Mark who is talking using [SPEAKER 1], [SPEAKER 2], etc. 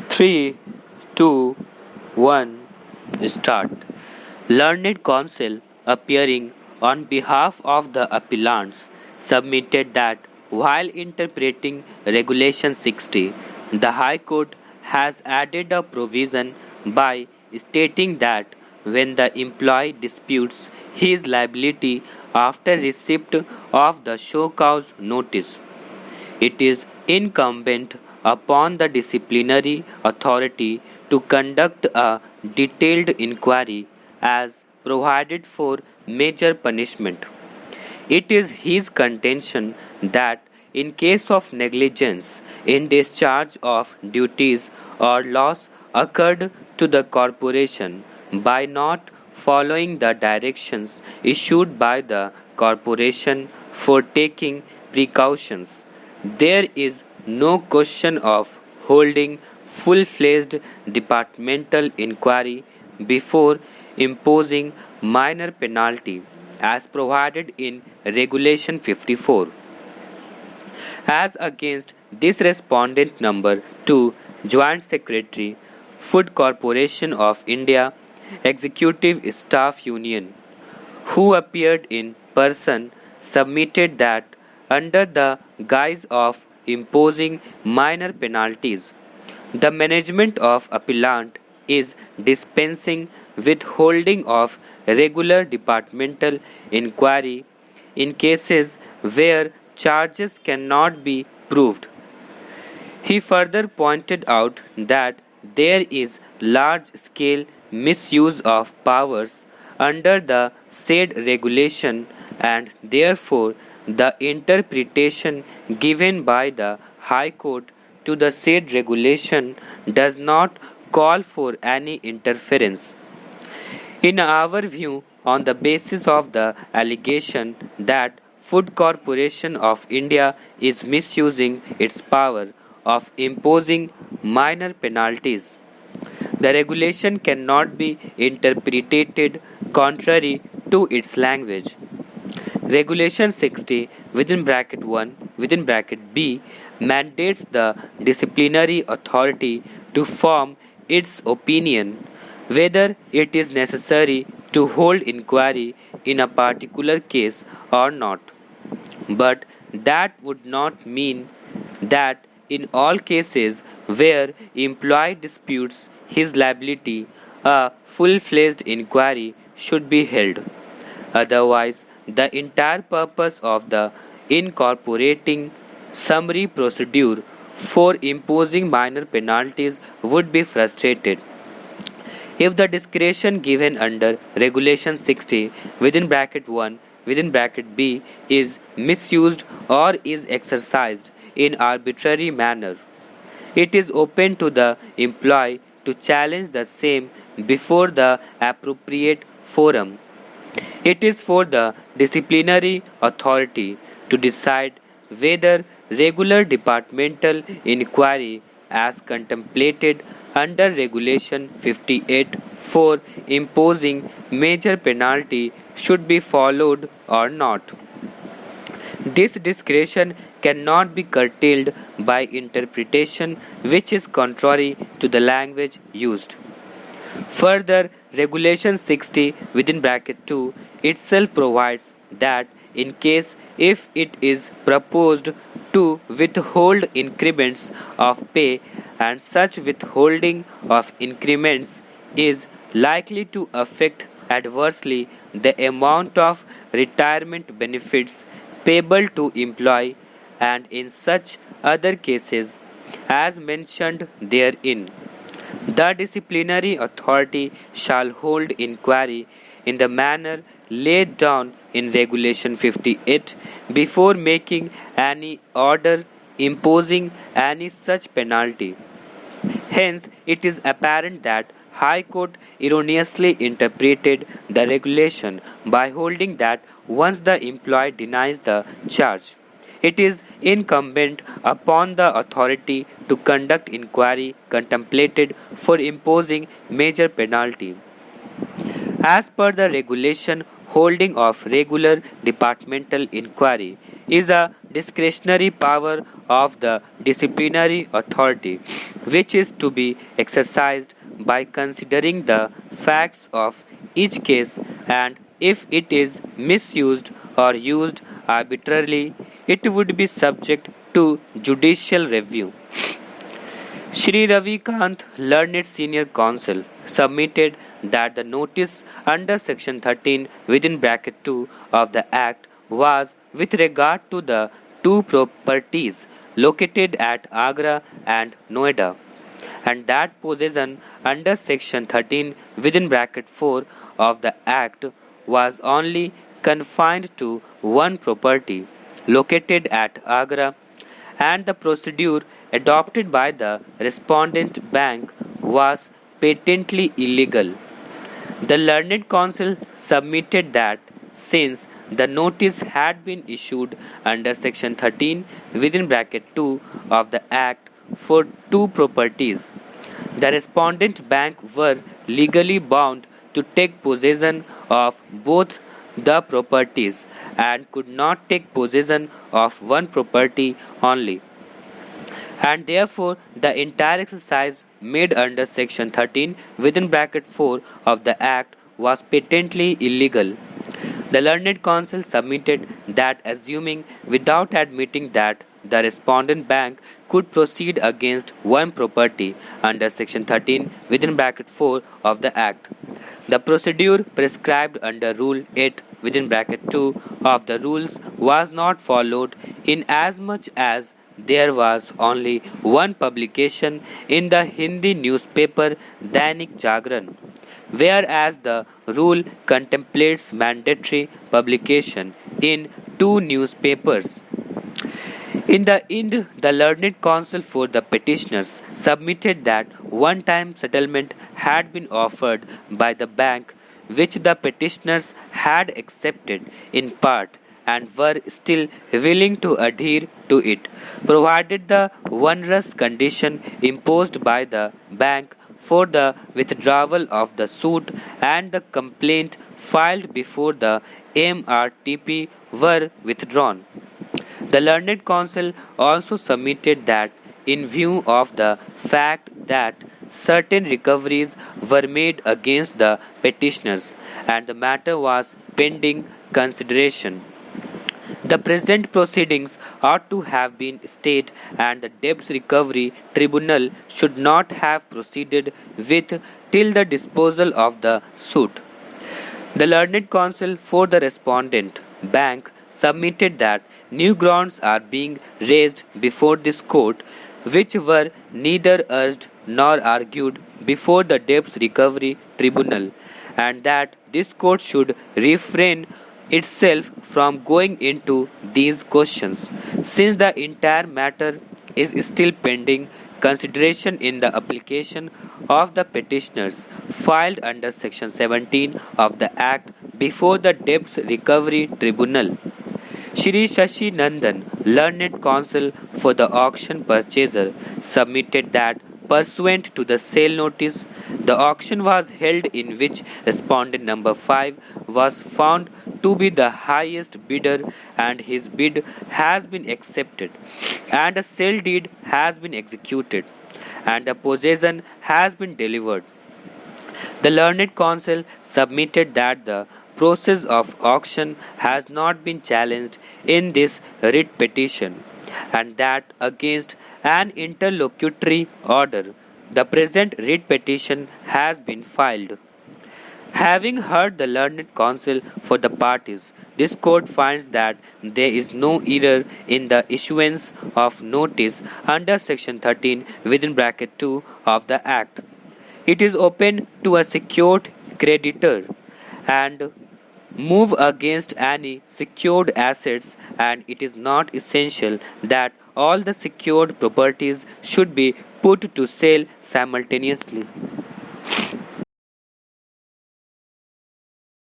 [SPEAKER 1] 3, 2, 1, start. Learned counsel appearing on behalf of the appellants submitted that while interpreting Regulation 60, the High Court has added a provision by stating that when the employee disputes his liability after receipt of the show cause notice, it is incumbent upon the disciplinary authority to conduct a detailed inquiry as provided for major punishment. It is his contention that in case of negligence in discharge of duties or loss occurred to the corporation by not following the directions issued by the corporation for taking precautions, there is no question of holding full-fledged departmental inquiry before imposing minor penalty as provided in Regulation 54. As against this respondent number 2, Joint Secretary, Food Corporation of India, Executive Staff Union, who appeared in person, submitted that under the guise of imposing minor penalties, the management of appellant is dispensing with holding of regular departmental inquiry in cases where charges cannot be proved. He further pointed out that there is large scale misuse of powers under the said regulation and therefore the interpretation given by the High Court to the said regulation does not call for any interference. In our view, on the basis of the allegation that Food Corporation of India is misusing its power of imposing minor penalties, the regulation cannot be interpreted contrary to its language. Regulation 60 within bracket 1 within bracket B mandates the disciplinary authority to form its opinion whether it is necessary to hold inquiry in a particular case or not. But that would not mean that in all cases where employee disputes his liability, a full-fledged inquiry should be held. Otherwise, the entire purpose of the incorporating summary procedure for imposing minor penalties would be frustrated. If the discretion given under Regulation 60 within bracket 1 within bracket B is misused or is exercised in arbitrary manner, it is open to the employee to challenge the same before the appropriate forum. It is for the disciplinary authority to decide whether regular departmental inquiry as contemplated under Regulation 58 for imposing major penalty should be followed or not. This discretion cannot be curtailed by interpretation which is contrary to the language used. Further, Regulation 60 within bracket 2 itself provides that in case if it is proposed to withhold increments of pay and such withholding of increments is likely to affect adversely the amount of retirement benefits payable to employee and in such other cases as mentioned therein, the disciplinary authority shall hold inquiry in the manner laid down in Regulation 58 before making any order imposing any such penalty. Hence, it is apparent that High Court erroneously interpreted the regulation by holding that once the employee denies the charge, it is incumbent upon the authority to conduct inquiry contemplated for imposing major penalty. As per the regulation holding of regular departmental inquiry is a discretionary power of the disciplinary authority, which is to be exercised by considering the facts of each case, and if it is misused or used arbitrarily, it would be subject to judicial review. Shri Ravi Kant, learned senior counsel, submitted that the notice under section 13 within bracket 2 of the Act was with regard to the two properties located at Agra and Noida, and that possession under section 13 within bracket 4 of the Act was only confined to one property located at Agra, and the procedure adopted by the respondent bank was patently illegal. The learned counsel submitted that since the notice had been issued under section 13 within bracket 2 of the Act for two properties, the respondent bank were legally bound to take possession of both the properties and could not take possession of one property only, and therefore the entire exercise made under section 13 within bracket 4 of the Act was patently illegal. The learned counsel submitted that assuming without admitting that the respondent bank could proceed against one property under section 13 within bracket 4 of the Act, the procedure prescribed under rule 8 within bracket 2 of the rules was not followed inasmuch as there was only one publication in the Hindi newspaper Dainik Jagran, whereas the rule contemplates mandatory publication in two newspapers. In the end, the learned counsel for the petitioners submitted that one-time settlement had been offered by the bank, which the petitioners had accepted in part and were still willing to adhere to it, provided the onerous condition imposed by the bank for the withdrawal of the suit and the complaint filed before the MRTP were withdrawn. The learned counsel also submitted that in view of the fact that certain recoveries were made against the petitioners and the matter was pending consideration, the present proceedings ought to have been stayed and the debts recovery tribunal should not have proceeded with till the disposal of the suit. The learned counsel for the respondent bank submitted that new grounds are being raised before this court which were neither urged nor argued before the debts recovery tribunal, and that this court should refrain itself from going into these questions, since the entire matter is still pending consideration in the application of the petitioners filed under section 17 of the Act before the Debts Recovery Tribunal. Shri Shashi Nandan, learned counsel for the auction purchaser, submitted that pursuant to the sale notice, the auction was held in which respondent number 5 was found to be the highest bidder and his bid has been accepted and a sale deed has been executed and a possession has been delivered. The learned counsel submitted that the process of auction has not been challenged in this writ petition and that against an interlocutory order the present writ petition has been filed. Having heard the learned counsel for the parties, this court finds that there is no error in the issuance of notice under section 13 within bracket 2 of the Act. It is open to a secured creditor and move against any secured assets, and it is not essential that all the secured properties should be put to sale simultaneously.